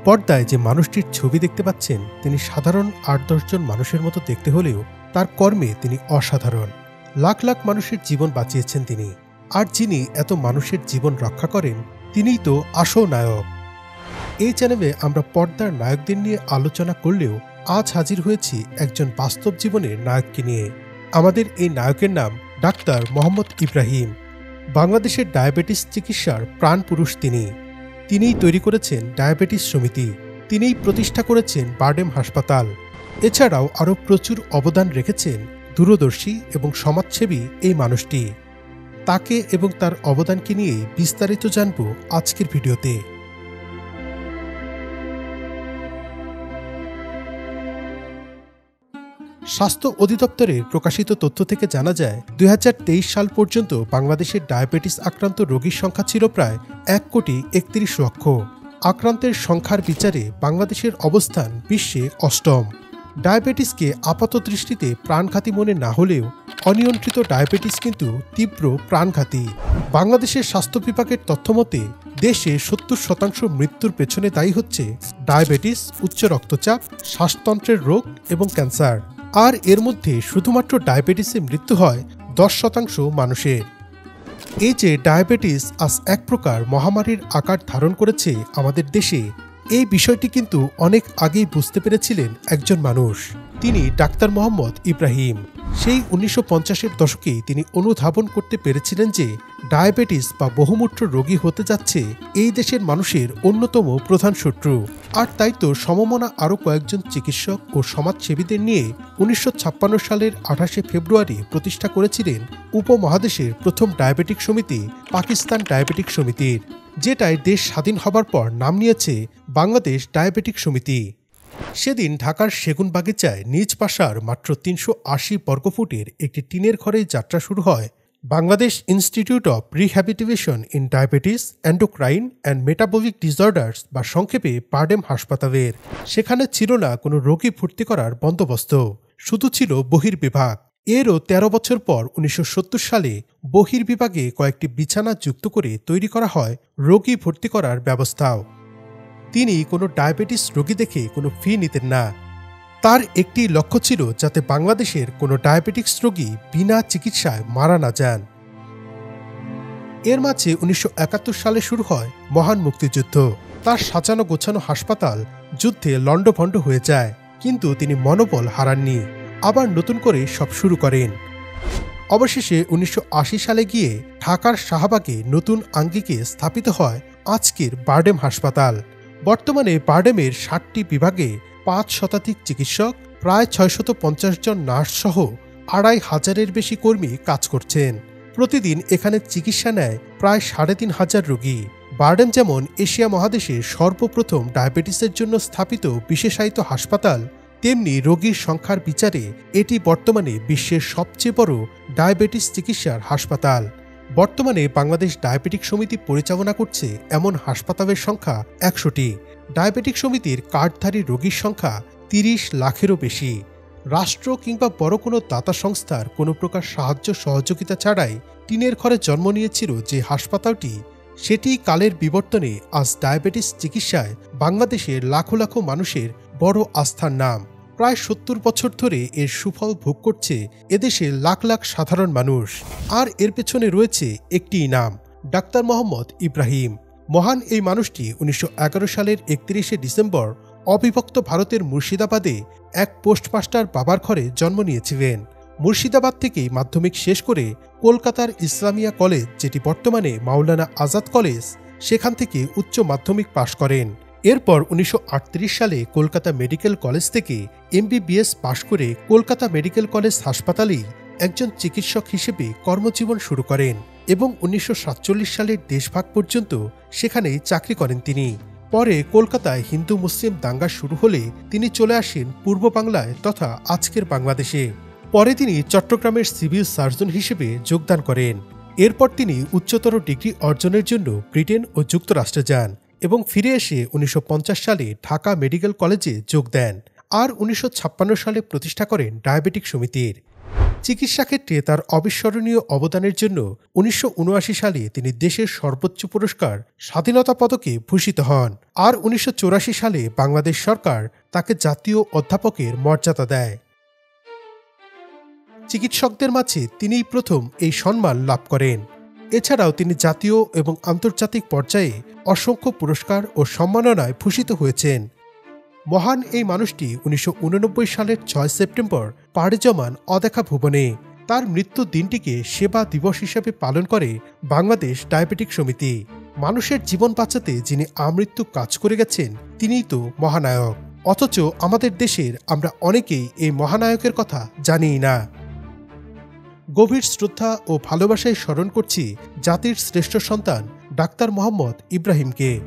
পর্দায় যে মানুষটির ছবি দেখতে পাচ্ছেন তিনি সাধারণ ৮-১০ জন মানুষের মতো দেখতে হলেও তার কর্মে তিনি অসাধারণ। লাখ লাখ মানুষের জীবন বাঁচিয়েছেন তিনি। আর যিনি এত মানুষের জীবন রক্ষা করেন তিনিই তো আসল নায়ক। এই চ্যানেলে আমরা পর্দার নায়কদের নিয়ে আলোচনা করলেও আজ হাজির হয়েছি একজন বাস্তব জীবনের নায়ককে নিয়ে। আমাদের এই নায়কের নাম ডাক্তার মোহাম্মদ ইব্রাহিম। বাংলাদেশের ডায়াবেটিস চিকিৎসার প্রাণপুরুষ তিনিই তৈরি করেছেন ডায়াবেটিস সমিতি, তিনিই প্রতিষ্ঠা করেছেন বারডেম হাসপাতাল। এছাড়াও আরও প্রচুর অবদান রেখেছেন দূরদর্শী এবং সমাজসেবী এই মানুষটি। তাকে এবং তার অবদানকে নিয়ে বিস্তারিত জানব আজকের ভিডিওতে। স্বাস্থ্য অধিদপ্তরের প্রকাশিত তথ্য থেকে জানা যায় ২০২৩ সাল পর্যন্ত বাংলাদেশের ডায়াবেটিস আক্রান্ত রোগীর সংখ্যা ছিল প্রায় ১,৩১,০০,০০০। আক্রান্তের সংখ্যার বিচারে বাংলাদেশের অবস্থান বিশ্বে অষ্টম। ডায়াবেটিসকে আপাত দৃষ্টিতে প্রাণঘাতী মনে না হলেও অনিয়ন্ত্রিত ডায়াবেটিস কিন্তু তীব্র প্রাণঘাতী। বাংলাদেশের স্বাস্থ্য বিভাগের তথ্যমতে দেশে ৭০% মৃত্যুর পেছনে দায়ী হচ্ছে ডায়াবেটিস, উচ্চ রক্তচাপ, শ্বাসতন্ত্রের রোগ এবং ক্যান্সার। আর এর মধ্যে শুধুমাত্র ডায়াবেটিসে মৃত্যু হয় ১০% মানুষের। এই যে ডায়াবেটিস আজ এক প্রকার মহামারীর আকার ধারণ করেছে আমাদের দেশে, এই বিষয়টি কিন্তু অনেক আগেই বুঝতে পেরেছিলেন একজন মানুষ। তিনি ডাক্তার মোহাম্মদ ইব্রাহিম। সেই ১৯৫০-এর দশকেই তিনি অনুধাবন করতে পেরেছিলেন যে ডায়াবেটিস বা বহুমূত্র রোগী হতে যাচ্ছে এই দেশের মানুষের অন্যতম প্রধান শত্রু। আর তাই তো সমমনা আরও কয়েকজন চিকিৎসক ও সমাজসেবীদের নিয়ে ১৯৫৬ সালের ২৮শে ফেব্রুয়ারি প্রতিষ্ঠা করেছিলেন উপমহাদেশের প্রথম ডায়াবেটিক সমিতি, পাকিস্তান ডায়াবেটিক সমিতির, যেটাই দেশ স্বাধীন হবার পর নাম নিয়েছে বাংলাদেশ ডায়াবেটিক সমিতি। সেদিন ঢাকার সেগুনবাগিচায় নিজ বাসার মাত্র ৩৮০ বর্গফুটের একটি টিনের ঘরে যাত্রা শুরু হয় Bangladesh institute of rehabilitation in diabetes, endocrine and metabolic disorders বা সংক্ষেপে বারডেম হাসপাতালের। সেখানে ছিল না কোনো রোগী ভর্তি করার বন্দোবস্ত, শুধু ছিল বহির্বিভাগ। এরও ১৩ বছর পর ১৯৭০ সালে বহির্বিভাগে কয়েকটি বিছানা যুক্ত করে তৈরি করা হয় রোগী ভর্তি করার ব্যবস্থাও। তিনি কোনো ডায়াবেটিস রোগী দেখে কোনো ফি নিতেন না। তার একটি লক্ষ্য ছিল যাতে বাংলাদেশের কোনো ডায়াবেটিক্স রোগী বিনা চিকিৎসায় মারা না যান। এর মাঝে ১৯৭১ সালে শুরু হয় মহান মুক্তিযুদ্ধ। তার সাজানো গোছানো হাসপাতাল যুদ্ধে লণ্ডভণ্ড হয়ে যায়, কিন্তু তিনি মনোবল হারাননি, আবার নতুন করে সব শুরু করেন। অবশেষে ১৯৮০ সালে গিয়ে ঢাকার শাহবাগে নতুন আঙ্গিকে স্থাপিত হয় আজকের বারডেম হাসপাতাল। বর্তমানে বারডেমের ৬০টি বিভাগে ৫ শতাধিক চিকিৎসক, প্রায় ৬৫০ জন নার্স সহ ২৫০০-এর বেশি কর্মী কাজ করছেন। প্রতিদিন এখানে চিকিৎসা নেয় প্রায় ৩৫০০ রোগী। বারডেম যেমন এশিয়া মহাদেশের সর্বপ্রথম ডায়াবেটিসের জন্য স্থাপিত বিশেষায়িত হাসপাতাল, তেমনি রোগীর সংখ্যার বিচারে এটি বর্তমানে বিশ্বের সবচেয়ে বড় ডায়াবেটিস চিকিৎসার হাসপাতাল। বর্তমানে বাংলাদেশ ডায়াবেটিক সমিতি পরিচালনা করছে এমন হাসপাতালের সংখ্যা ১০০টি। ডায়াবেটিক সমিতির কার্ডধারী রোগীর সংখ্যা ৩০ লাখেরও বেশি। রাষ্ট্র কিংবা বড় কোনো দাতা সংস্থার কোনো প্রকার সাহায্য সহযোগিতা ছাড়াই টিনের ঘরে জন্ম নিয়েছিল যে হাসপাতালটি, সেটি কালের বিবর্তনে আজ ডায়াবেটিস চিকিৎসায় বাংলাদেশের লাখো লাখো মানুষের বড় আস্থার নাম। প্রায় ৭০ বছর ধরে এর সুফল ভোগ করছে এদেশের লাখ লাখ সাধারণ মানুষ। আর এর পেছনে রয়েছে একটিই নাম, ডাক্তার মোহাম্মদ ইব্রাহিম। মহান এই মানুষটি ১৯১১ সালের ৩১শে ডিসেম্বর অবিভক্ত ভারতের মুর্শিদাবাদে এক পোস্টমাস্টার বাবার ঘরে জন্ম নিয়েছিলেন। মুর্শিদাবাদ থেকেই মাধ্যমিক শেষ করে কলকাতার ইসলামিয়া কলেজ, যেটি বর্তমানে মাওলানা আজাদ কলেজ, সেখান থেকে উচ্চ মাধ্যমিক পাশ করেন। এরপর ১৯৩৮ সালে কলকাতা মেডিকেল কলেজ থেকে MBBS পাশ করে কলকাতা মেডিকেল কলেজ হাসপাতালেই একজন চিকিৎসক হিসেবে কর্মজীবন শুরু করেন এবং ১৯৪৭ সালের দেশভাগ পর্যন্ত সেখানেই চাকরি করেন তিনি। পরে কলকাতায় হিন্দু মুসলিম দাঙ্গা শুরু হলে তিনি চলে আসেন পূর্ব বাংলায় তথা আজকের বাংলাদেশে। পরে তিনি চট্টগ্রামের সিভিল সার্জন হিসেবে যোগদান করেন। এরপর তিনি উচ্চতর ডিগ্রি অর্জনের জন্য ব্রিটেন ও যুক্তরাষ্ট্রে যান এবং ফিরে এসে ১৯৫০ সালে ঢাকা মেডিকেল কলেজে যোগ দেন আর ১৯৫৬ সালে প্রতিষ্ঠা করেন ডায়াবেটিক সমিতির। চিকিৎসা ক্ষেত্রে তার অবিস্মরণীয় অবদানের জন্য 1979 সালে তিনি দেশের সর্বোচ্চ পুরস্কার স্বাধীনতা পদকে ভূষিত হন। আর 1984 সালে বাংলাদেশ সরকার তাকে জাতীয় অধ্যাপকের মর্যাদা দেয়। চিকিৎসকদের মাঝে তিনিই প্রথম এই সম্মান লাভ করেন। এছাড়াও তিনি জাতীয় এবং আন্তর্জাতিক পর্যায়ে অসংখ্য পুরস্কার ও সম্মাননায় ভূষিত হয়েছেন। মহান এই মানুষটি 1989 সালের 6 সেপ্টেম্বর পাড়ি জমান অদেখা ভুবনে। তার মৃত্যুর দিনটিকে সেবা দিবস হিসেবে পালন করে বাংলাদেশ ডায়াবেটিক সমিতি। মানুষের জীবন বাঁচাতে যিনি আমৃত্যু কাজ করে গেছেন তিনিই তো মহানায়ক। অথচ আমাদের দেশের আমরা অনেকেই এই মহানায়কের কথা জানিই না। গভীর শ্রদ্ধা ও ভালোবাসায় স্মরণ করছি জাতির শ্রেষ্ঠ সন্তান ডাক্তার মোহাম্মদ ইব্রাহিমকে।